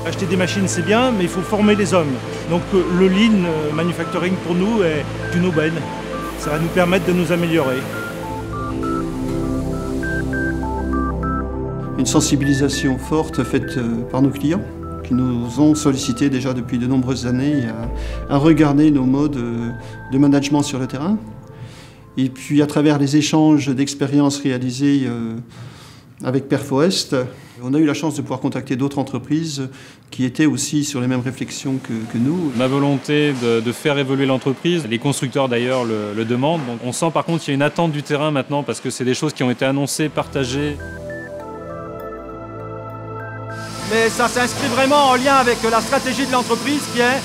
Acheter des machines, c'est bien, mais il faut former les hommes. Donc le lean manufacturing, pour nous, est une aubaine. Ça va nous permettre de nous améliorer. Une sensibilisation forte faite par nos clients, qui nous ont sollicité déjà depuis de nombreuses années à regarder nos modes de management sur le terrain. Et puis à travers les échanges d'expériences réalisés avec Perfoest, on a eu la chance de pouvoir contacter d'autres entreprises qui étaient aussi sur les mêmes réflexions que nous. Ma volonté de faire évoluer l'entreprise, les constructeurs d'ailleurs le demandent. Donc on sent par contre qu'il y a une attente du terrain maintenant parce que c'est des choses qui ont été annoncées, partagées. Mais ça s'inscrit vraiment en lien avec la stratégie de l'entreprise qui est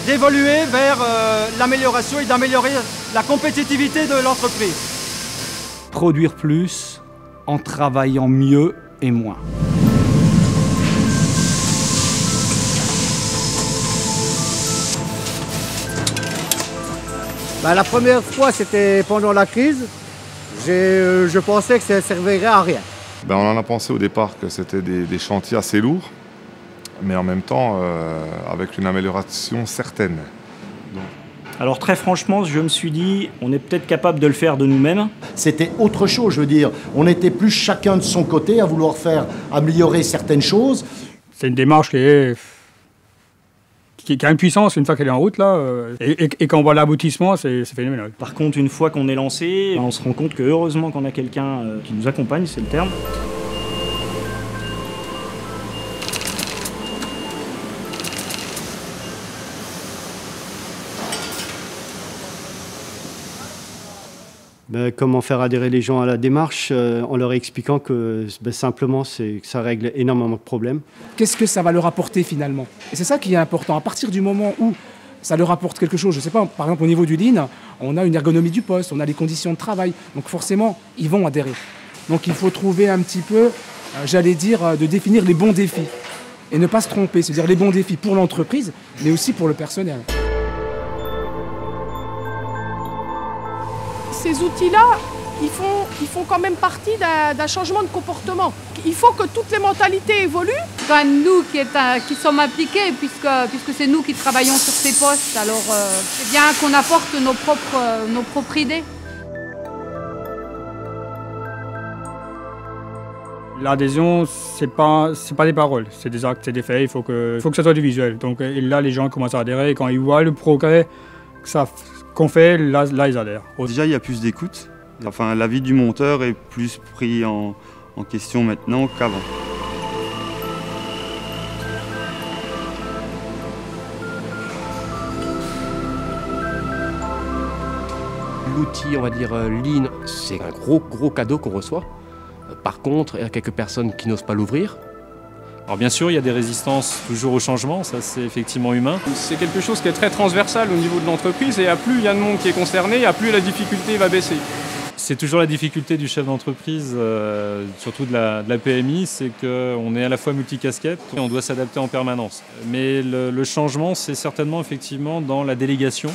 d'évoluer vers l'amélioration et d'améliorer la compétitivité de l'entreprise. Produire plus en travaillant mieux et moins. La première fois, c'était pendant la crise. Je pensais que ça ne servirait à rien. On en a pensé au départ que c'était des chantiers assez lourds, mais en même temps avec une amélioration certaine. Alors très franchement, je me suis dit, on est peut-être capable de le faire de nous-mêmes. C'était autre chose, je veux dire. On était plus chacun de son côté à vouloir faire améliorer certaines choses. C'est une démarche qui a une puissance une fois qu'elle est en route, là, et quand on voit l'aboutissement, c'est phénoménal. Par contre, une fois qu'on est lancé, on se rend compte que heureusement qu'on a quelqu'un qui nous accompagne, c'est le terme. Comment faire adhérer les gens à la démarche en leur expliquant que simplement que ça règle énormément de problèmes. Qu'est-ce que ça va leur apporter finalement? Et c'est ça qui est important. À partir du moment où ça leur apporte quelque chose, je ne sais pas, par exemple au niveau du lean, on a une ergonomie du poste, on a les conditions de travail, donc forcément ils vont adhérer. Donc il faut trouver un petit peu, j'allais dire, de définir les bons défis et ne pas se tromper, c'est-à-dire les bons défis pour l'entreprise mais aussi pour le personnel. Ces outils-là, ils font quand même partie d'un changement de comportement. Il faut que toutes les mentalités évoluent. C'est quand même nous qui sommes impliqués, puisque c'est nous qui travaillons sur ces postes. Alors c'est bien qu'on apporte nos propres idées. L'adhésion, c'est pas des paroles, c'est des actes, c'est des faits. Il faut que ça soit du visuel. Donc et là, les gens commencent à adhérer. Et quand ils voient le progrès qu'on fait, là, ils adhèrent. Déjà, il y a plus d'écoute. Enfin, l'avis du monteur est plus pris en question maintenant qu'avant. L'outil, on va dire Lean, c'est un gros cadeau qu'on reçoit. Par contre, il y a quelques personnes qui n'osent pas l'ouvrir. Alors bien sûr, il y a des résistances toujours au changement, ça c'est effectivement humain. C'est quelque chose qui est très transversal au niveau de l'entreprise et à plus il y a de monde qui est concerné, à plus la difficulté va baisser. C'est toujours la difficulté du chef d'entreprise, surtout de la PMI, c'est qu'on est à la fois multicasquette et on doit s'adapter en permanence. Mais le changement, c'est certainement effectivement dans la délégation.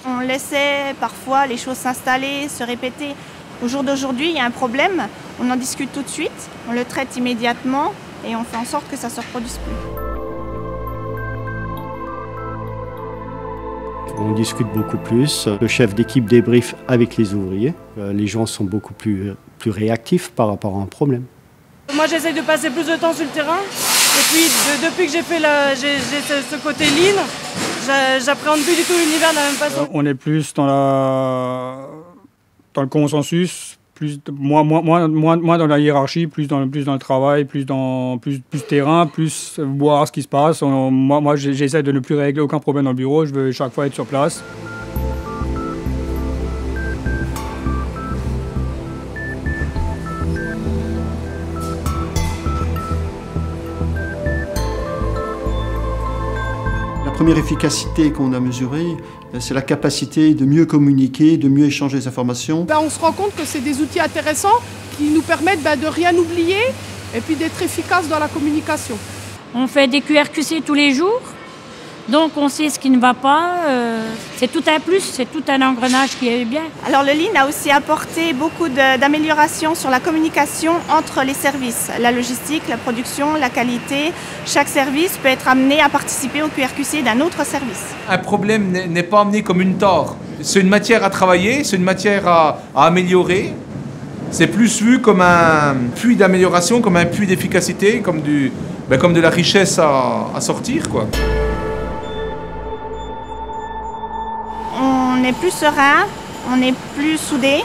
On laissait parfois les choses s'installer, se répéter. Au jour d'aujourd'hui, il y a un problème, on en discute tout de suite, on le traite immédiatement. Et on fait en sorte que ça ne se reproduise plus. On discute beaucoup plus. Le chef d'équipe débrief avec les ouvriers. Les gens sont beaucoup plus réactifs par rapport à un problème. Moi, j'essaie de passer plus de temps sur le terrain. Et puis, depuis que j'ai fait ce côté lean, j'appréhende plus du tout l'univers de la même façon. On est plus dans le consensus. Moins dans la hiérarchie, plus dans le travail, plus terrain, plus voir ce qui se passe. Moi j'essaie de ne plus régler aucun problème dans le bureau, je veux chaque fois être sur place. La première efficacité qu'on a mesurée, c'est la capacité de mieux communiquer, de mieux échanger les informations. On se rend compte que c'est des outils intéressants qui nous permettent de rien oublier et puis d'être efficaces dans la communication. On fait des QRQC tous les jours. Donc on sait ce qui ne va pas, c'est tout un plus, c'est tout un engrenage qui est bien. Alors le Lean a aussi apporté beaucoup d'améliorations sur la communication entre les services, la logistique, la production, la qualité. Chaque service peut être amené à participer au QRQC d'un autre service. Un problème n'est pas amené comme une tare. C'est une matière à travailler, c'est une matière à améliorer. C'est plus vu comme un puits d'amélioration, comme un puits d'efficacité, comme de la richesse à sortir, quoi. On est plus serein, on est plus soudés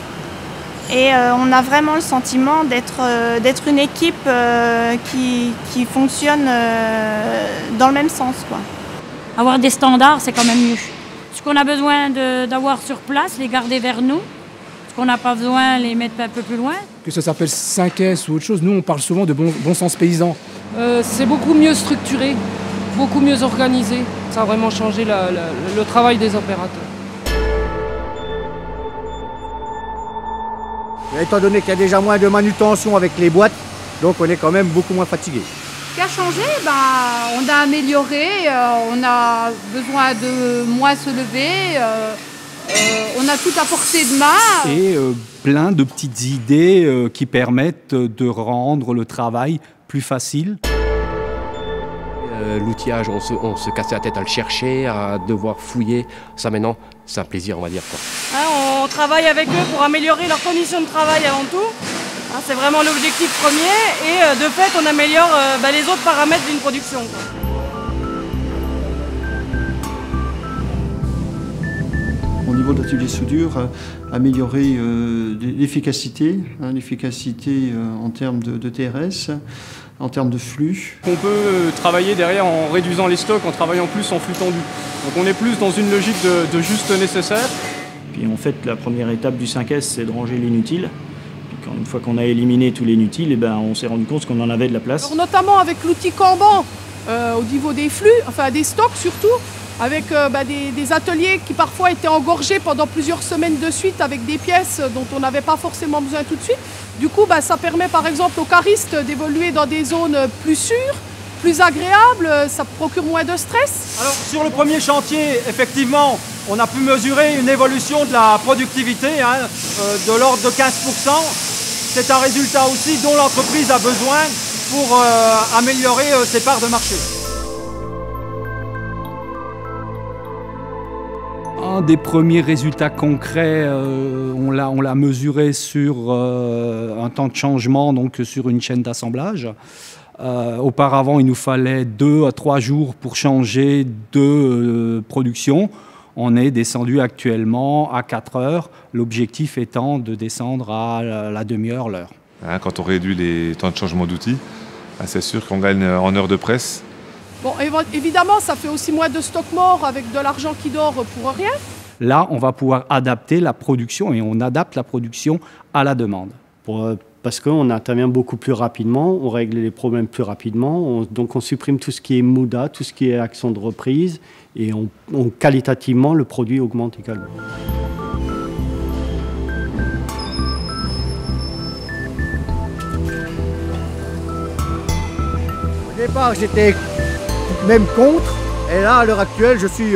et on a vraiment le sentiment d'être une équipe qui fonctionne dans le même sens, quoi. Avoir des standards, c'est quand même mieux. Ce qu'on a besoin d'avoir sur place, les garder vers nous. Ce qu'on n'a pas besoin, les mettre un peu plus loin. Que ça s'appelle 5S ou autre chose, nous on parle souvent de bon sens paysan. C'est beaucoup mieux structuré, beaucoup mieux organisé. Ça a vraiment changé le travail des opérateurs. Étant donné qu'il y a déjà moins de manutention avec les boîtes, donc on est quand même beaucoup moins fatigué. Ce qui a changé, on a amélioré, on a besoin de moins se lever, on a tout à portée de main. Et plein de petites idées qui permettent de rendre le travail plus facile. L'outillage, on se cassait la tête à le chercher, à devoir fouiller. Ça maintenant, c'est un plaisir, on va dire, quoi. On travaille avec eux pour améliorer leurs conditions de travail avant tout. C'est vraiment l'objectif premier et de fait on améliore les autres paramètres d'une production, quoi. Au niveau de l'atelier soudure, améliorer l'efficacité, l'efficacité en termes de TRS, en termes de flux. On peut travailler derrière en réduisant les stocks, en travaillant plus en flux tendu. Donc on est plus dans une logique de juste nécessaire. Puis en fait, la première étape du 5S, c'est de ranger l'inutile. Une fois qu'on a éliminé tout l'inutile, on s'est rendu compte qu'on en avait de la place. Alors, notamment avec l'outil Kanban, au niveau des flux, enfin des stocks surtout, avec des ateliers qui parfois étaient engorgés pendant plusieurs semaines de suite avec des pièces dont on n'avait pas forcément besoin tout de suite. Du coup, ça permet par exemple aux caristes d'évoluer dans des zones plus sûres, plus agréables, ça procure moins de stress. Alors sur le premier chantier, effectivement, on a pu mesurer une évolution de la productivité de l'ordre de 15%. C'est un résultat aussi dont l'entreprise a besoin pour améliorer ses parts de marché. Un des premiers résultats concrets, on l'a mesuré sur un temps de changement, donc sur une chaîne d'assemblage. Auparavant, il nous fallait 2 à 3 jours pour changer de production. On est descendu actuellement à 4 heures, l'objectif étant de descendre à la demi-heure, l'heure. Quand on réduit les temps de changement d'outils, c'est sûr qu'on gagne en heures de presse. Bon, évidemment, ça fait aussi moins de stock mort avec de l'argent qui dort pour rien. Là, on va pouvoir adapter la production et on adapte la production à la demande. Parce qu'on intervient beaucoup plus rapidement, on règle les problèmes plus rapidement, donc on supprime tout ce qui est MUDA, tout ce qui est action de reprise, et qualitativement, le produit augmente également. Au départ, j'étais même contre, et là, à l'heure actuelle, je suis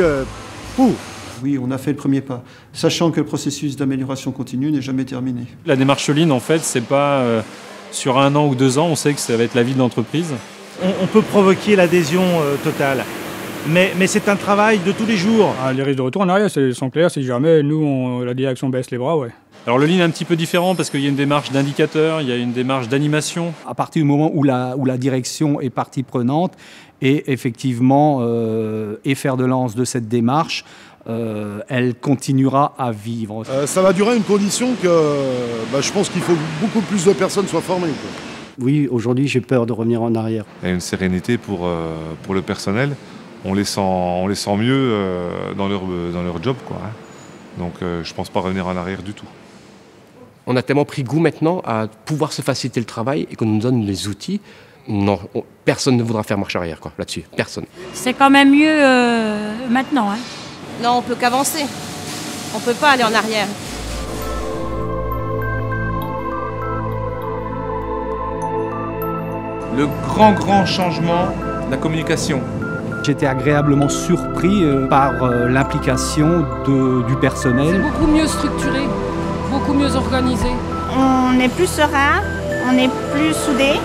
pour. Oui, on a fait le premier pas, sachant que le processus d'amélioration continue n'est jamais terminé. La démarche Lean, en fait, c'est pas sur 1 an ou 2 ans, on sait que ça va être la vie de l'entreprise. On peut provoquer l'adhésion totale, mais c'est un travail de tous les jours. Les risques de retour en arrière sont clairs si jamais nous, la direction baisse les bras, ouais. Alors le Lean est un petit peu différent parce qu'il y a une démarche d'indicateur, il y a une démarche d'animation. À partir du moment où la direction est partie prenante et effectivement est fer de lance de cette démarche, elle continuera à vivre. Ça va durer à une condition que je pense qu'il faut beaucoup plus de personnes soient formées, quoi. Oui, aujourd'hui j'ai peur de revenir en arrière. Il y a une sérénité pour le personnel. On les sent mieux dans leur job, quoi. Donc je ne pense pas revenir en arrière du tout. On a tellement pris goût maintenant à pouvoir se faciliter le travail et qu'on nous donne les outils. Non, personne ne voudra faire marche arrière, quoi, là-dessus. Personne. C'est quand même mieux maintenant. Non, on peut qu'avancer. On ne peut pas aller en arrière. Le grand changement, la communication. j'étais agréablement surpris par l'implication du personnel. C'est beaucoup mieux structuré, beaucoup mieux organisé. On est plus serein, on est plus soudés.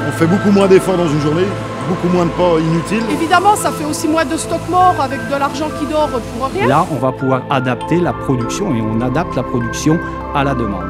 On fait beaucoup moins d'efforts dans une journée, beaucoup moins de pas inutiles. Évidemment, ça fait aussi moins de stock mort avec de l'argent qui dort pour rien. Là, on va pouvoir adapter la production et on adapte la production à la demande.